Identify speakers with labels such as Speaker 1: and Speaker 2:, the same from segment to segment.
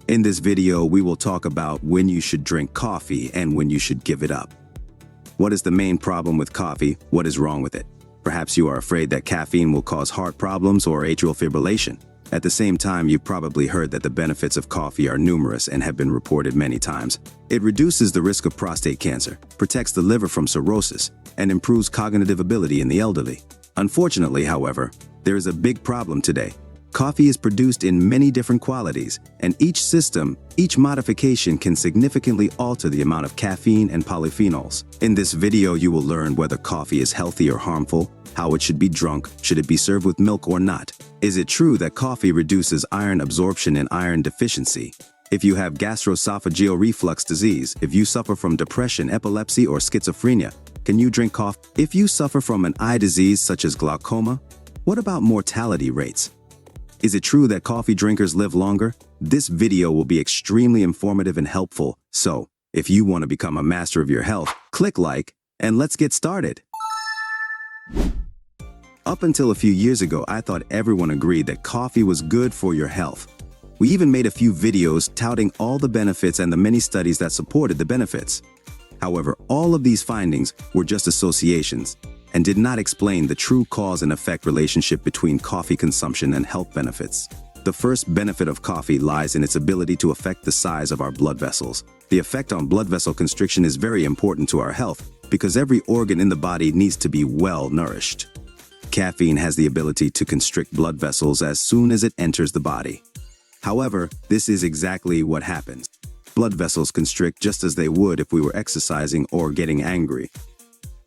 Speaker 1: In this video, we will talk about when you should drink coffee and when you should give it up. What is the main problem with coffee? What is wrong with it? Perhaps you are afraid that caffeine will cause heart problems or atrial fibrillation. At the same time, you've probably heard that the benefits of coffee are numerous and have been reported many times. It reduces the risk of prostate cancer, protects the liver from cirrhosis, and improves cognitive ability in the elderly. Unfortunately, however, there is a big problem today. Coffee is produced in many different qualities, and each modification can significantly alter the amount of caffeine and polyphenols. In this video, you will learn whether coffee is healthy or harmful, how it should be drunk, should it be served with milk or not. Is it true that coffee reduces iron absorption and iron deficiency? If you have gastroesophageal reflux disease, if you suffer from depression, epilepsy, or schizophrenia, can you drink coffee? If you suffer from an eye disease such as glaucoma, what about mortality rates? Is it true that coffee drinkers live longer? This video will be extremely informative and helpful, so if you want to become a master of your health, click like, and let's get started. Up until a few years ago, I thought everyone agreed that coffee was good for your health. We even made a few videos touting all the benefits and the many studies that supported the benefits. However, all of these findings were just associations and did not explain the true cause and effect relationship between coffee consumption and health benefits. The first benefit of coffee lies in its ability to affect the size of our blood vessels. The effect on blood vessel constriction is very important to our health because every organ in the body needs to be well nourished. Caffeine has the ability to constrict blood vessels as soon as it enters the body. However, this is exactly what happens. Blood vessels constrict just as they would if we were exercising or getting angry.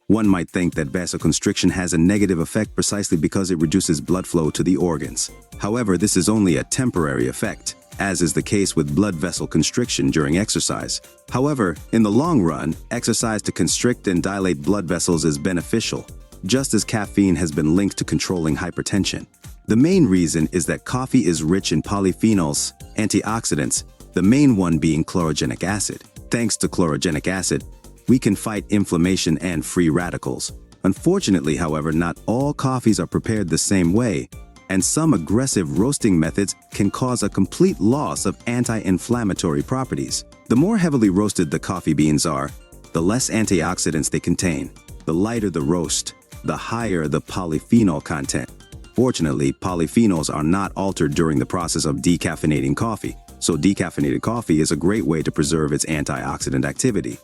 Speaker 1: One might think that vasoconstriction has a negative effect precisely because it reduces blood flow to the organs. However, this is only a temporary effect, as is the case with blood vessel constriction during exercise. However, in the long run, exercise to constrict and dilate blood vessels is beneficial, just as caffeine has been linked to controlling hypertension. The main reason is that coffee is rich in polyphenols, antioxidants, the main one being chlorogenic acid. Thanks to chlorogenic acid, we can fight inflammation and free radicals. Unfortunately, however, not all coffees are prepared the same way, and some aggressive roasting methods can cause a complete loss of anti-inflammatory properties. The more heavily roasted the coffee beans are, the less antioxidants they contain. The lighter the roast, the higher the polyphenol content. Fortunately, polyphenols are not altered during the process of decaffeinating coffee, so decaffeinated coffee is a great way to preserve its antioxidant activity.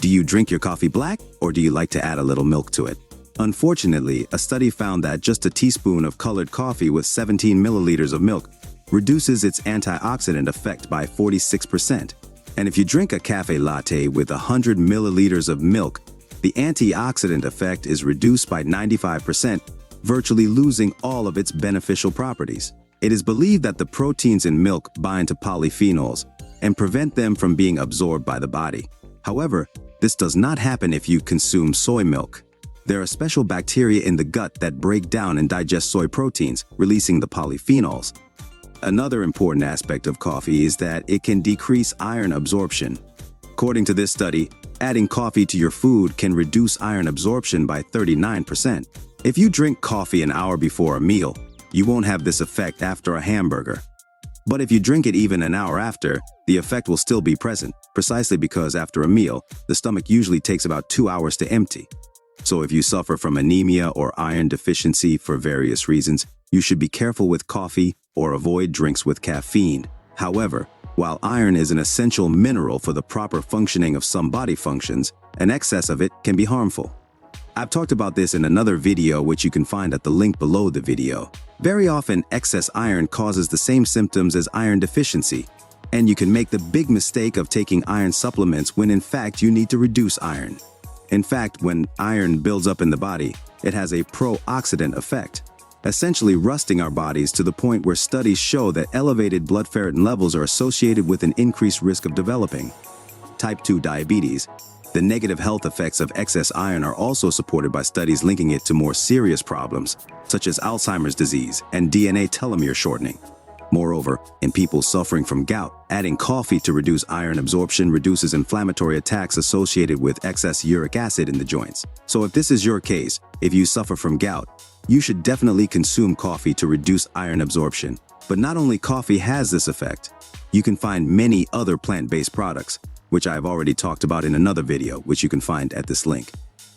Speaker 1: Do you drink your coffee black, or do you like to add a little milk to it? Unfortunately, a study found that just a teaspoon of colored coffee with 17 milliliters of milk reduces its antioxidant effect by 46%. And if you drink a cafe latte with 100 milliliters of milk, the antioxidant effect is reduced by 95%, virtually losing all of its beneficial properties. It is believed that the proteins in milk bind to polyphenols and prevent them from being absorbed by the body. However, this does not happen if you consume soy milk. There are special bacteria in the gut that break down and digest soy proteins, releasing the polyphenols. Another important aspect of coffee is that it can decrease iron absorption. According to this study, adding coffee to your food can reduce iron absorption by 39%. If you drink coffee an hour before a meal, you won't have this effect after a hamburger. But if you drink it even an hour after, the effect will still be present, precisely because after a meal, the stomach usually takes about 2 hours to empty. So if you suffer from anemia or iron deficiency for various reasons, you should be careful with coffee or avoid drinks with caffeine. However, while iron is an essential mineral for the proper functioning of some body functions, an excess of it can be harmful. I've talked about this in another video which you can find at the link below the video. Very often, excess iron causes the same symptoms as iron deficiency, and you can make the big mistake of taking iron supplements when in fact you need to reduce iron. In fact, when iron builds up in the body, it has a pro-oxidant effect, essentially rusting our bodies to the point where studies show that elevated blood ferritin levels are associated with an increased risk of developing type 2 diabetes. The negative health effects of excess iron are also supported by studies linking it to more serious problems, such as Alzheimer's disease and DNA telomere shortening. Moreover, in people suffering from gout, adding coffee to reduce iron absorption reduces inflammatory attacks associated with excess uric acid in the joints. So if this is your case, if you suffer from gout, you should definitely consume coffee to reduce iron absorption. But not only coffee has this effect. You can find many other plant-based products, which I've already talked about in another video, which you can find at this link.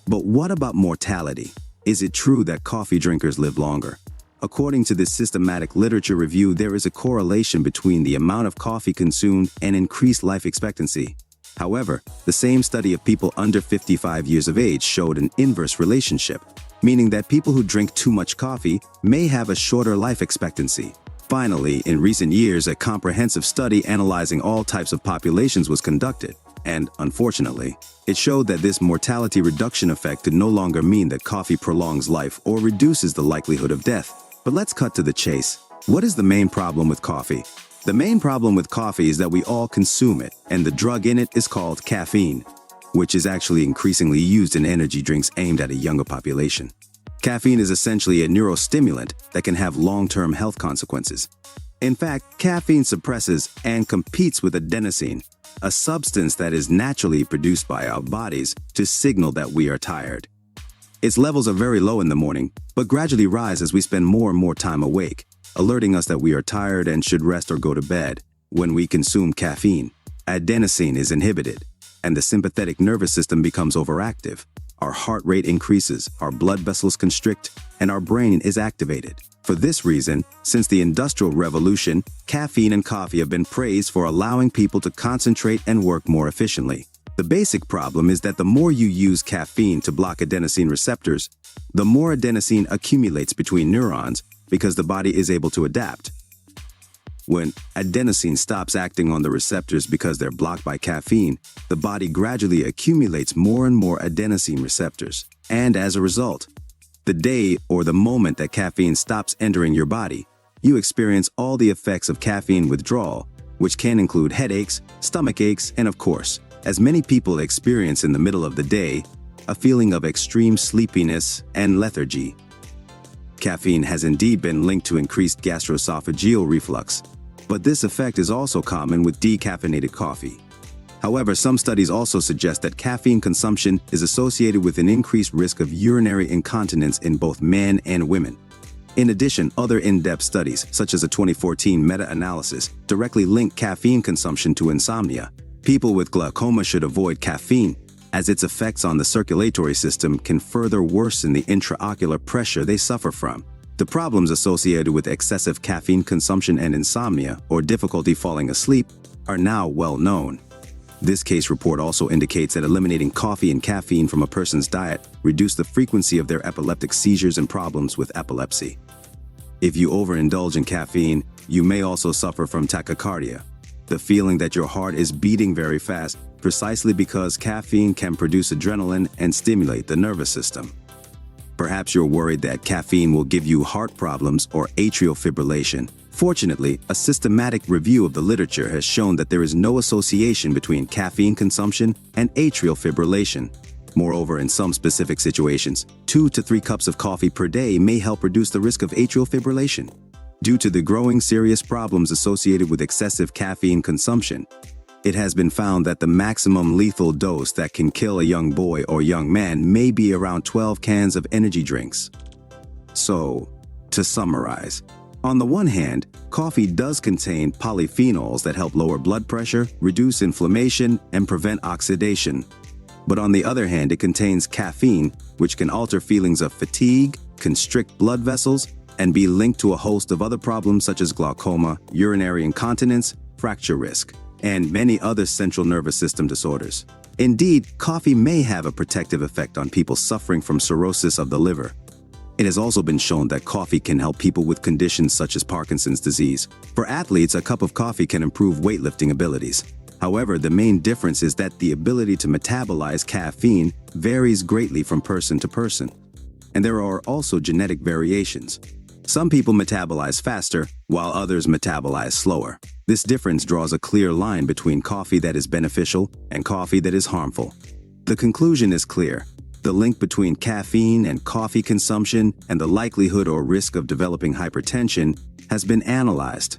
Speaker 1: But what about mortality? Is it true that coffee drinkers live longer? According to this systematic literature review, there is a correlation between the amount of coffee consumed and increased life expectancy. However, the same study of people under 55 years of age showed an inverse relationship, meaning that people who drink too much coffee may have a shorter life expectancy. Finally, in recent years, a comprehensive study analyzing all types of populations was conducted, and, unfortunately, it showed that this mortality reduction effect could no longer mean that coffee prolongs life or reduces the likelihood of death. But let's cut to the chase. What is the main problem with coffee? The main problem with coffee is that we all consume it, and the drug in it is called caffeine, which is actually increasingly used in energy drinks aimed at a younger population. Caffeine is essentially a neurostimulant that can have long-term health consequences. In fact, caffeine suppresses and competes with adenosine, a substance that is naturally produced by our bodies to signal that we are tired. Its levels are very low in the morning, but gradually rise as we spend more and more time awake, alerting us that we are tired and should rest or go to bed. When we consume caffeine, adenosine is inhibited, and the sympathetic nervous system becomes overactive. Our heart rate increases, our blood vessels constrict, and our brain is activated. For this reason, since the Industrial Revolution, caffeine and coffee have been praised for allowing people to concentrate and work more efficiently. The basic problem is that the more you use caffeine to block adenosine receptors, the more adenosine accumulates between neurons because the body is able to adapt. When adenosine stops acting on the receptors because they're blocked by caffeine, the body gradually accumulates more and more adenosine receptors. And as a result, the day or the moment that caffeine stops entering your body, you experience all the effects of caffeine withdrawal, which can include headaches, stomach aches, and of course, as many people experience in the middle of the day, a feeling of extreme sleepiness and lethargy. Caffeine has indeed been linked to increased gastroesophageal reflux, but this effect is also common with decaffeinated coffee. However, some studies also suggest that caffeine consumption is associated with an increased risk of urinary incontinence in both men and women. In addition, other in-depth studies, such as a 2014 meta-analysis, directly link caffeine consumption to insomnia. People with glaucoma should avoid caffeine, as its effects on the circulatory system can further worsen the intraocular pressure they suffer from. The problems associated with excessive caffeine consumption and insomnia, or difficulty falling asleep, are now well known. This case report also indicates that eliminating coffee and caffeine from a person's diet reduce the frequency of their epileptic seizures and problems with epilepsy. If you overindulge in caffeine, you may also suffer from tachycardia, the feeling that your heart is beating very fast, precisely because caffeine can produce adrenaline and stimulate the nervous system. Perhaps you're worried that caffeine will give you heart problems or atrial fibrillation. Fortunately, a systematic review of the literature has shown that there is no association between caffeine consumption and atrial fibrillation. Moreover, in some specific situations, 2 to 3 cups of coffee per day may help reduce the risk of atrial fibrillation. Due to the growing serious problems associated with excessive caffeine consumption, it has been found that the maximum lethal dose that can kill a young boy or young man may be around 12 cans of energy drinks. So, to summarize, on the one hand, coffee does contain polyphenols that help lower blood pressure, reduce inflammation, and prevent oxidation. But on the other hand, it contains caffeine, which can alter feelings of fatigue, constrict blood vessels, and be linked to a host of other problems such as glaucoma, urinary incontinence, fracture risk, and many other central nervous system disorders. Indeed, coffee may have a protective effect on people suffering from cirrhosis of the liver. It has also been shown that coffee can help people with conditions such as Parkinson's disease. For athletes, a cup of coffee can improve weightlifting abilities. However, the main difference is that the ability to metabolize caffeine varies greatly from person to person. And there are also genetic variations. Some people metabolize faster, while others metabolize slower. This difference draws a clear line between coffee that is beneficial and coffee that is harmful. The conclusion is clear. The link between caffeine and coffee consumption and the likelihood or risk of developing hypertension has been analyzed.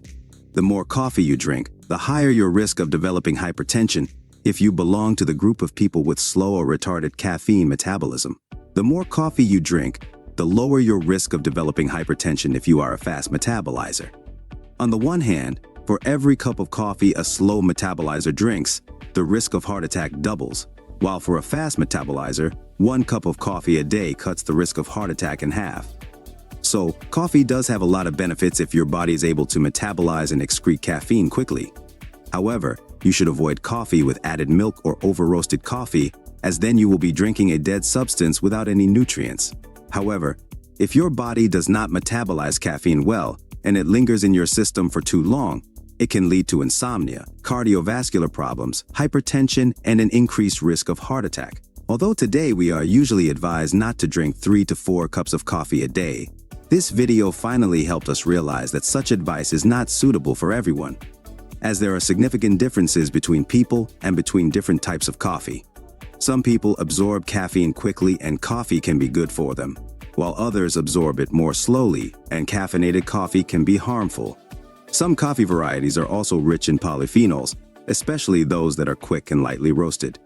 Speaker 1: The more coffee you drink, the higher your risk of developing hypertension if you belong to the group of people with slow or retarded caffeine metabolism. The more coffee you drink, the lower your risk of developing hypertension if you are a fast metabolizer. On the one hand, For every cup of coffee a slow metabolizer drinks, the risk of heart attack doubles, while for a fast metabolizer, 1 cup of coffee a day cuts the risk of heart attack in half. So, coffee does have a lot of benefits if your body is able to metabolize and excrete caffeine quickly. However, you should avoid coffee with added milk or over-roasted coffee, as then you will be drinking a dead substance without any nutrients. However, if your body does not metabolize caffeine well, and it lingers in your system for too long, it can lead to insomnia, cardiovascular problems, hypertension, and an increased risk of heart attack. Although today we are usually advised not to drink 3 to 4 cups of coffee a day, this video finally helped us realize that such advice is not suitable for everyone, as there are significant differences between people and between different types of coffee. Some people absorb caffeine quickly and coffee can be good for them, while others absorb it more slowly and caffeinated coffee can be harmful. Some coffee varieties are also rich in polyphenols, especially those that are quick and lightly roasted.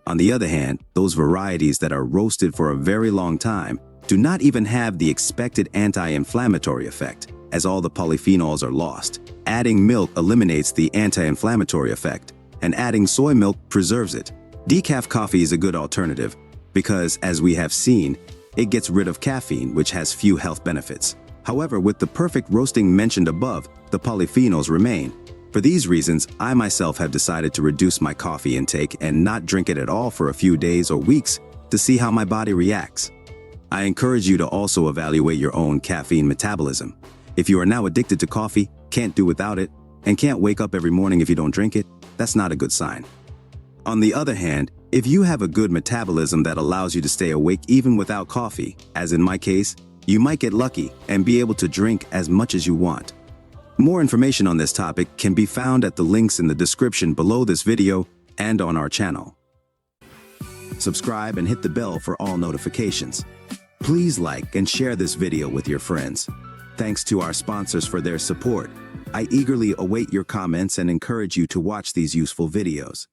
Speaker 1: On the other hand, those varieties that are roasted for a very long time do not even have the expected anti-inflammatory effect, as all the polyphenols are lost. Adding milk eliminates the anti-inflammatory effect, and adding soy milk preserves it. Decaf coffee is a good alternative because, as we have seen, it gets rid of caffeine, which has few health benefits. However, with the perfect roasting mentioned above, the polyphenols remain. For these reasons, I myself have decided to reduce my coffee intake and not drink it at all for a few days or weeks to see how my body reacts. I encourage you to also evaluate your own caffeine metabolism. If you are now addicted to coffee, can't do without it, and can't wake up every morning if you don't drink it, that's not a good sign. On the other hand, if you have a good metabolism that allows you to stay awake even without coffee, as in my case, you might get lucky and be able to drink as much as you want. More information on this topic can be found at the links in the description below this video and on our channel. Subscribe and hit the bell for all notifications. Please like and share this video with your friends. Thanks to our sponsors for their support. I eagerly await your comments and encourage you to watch these useful videos.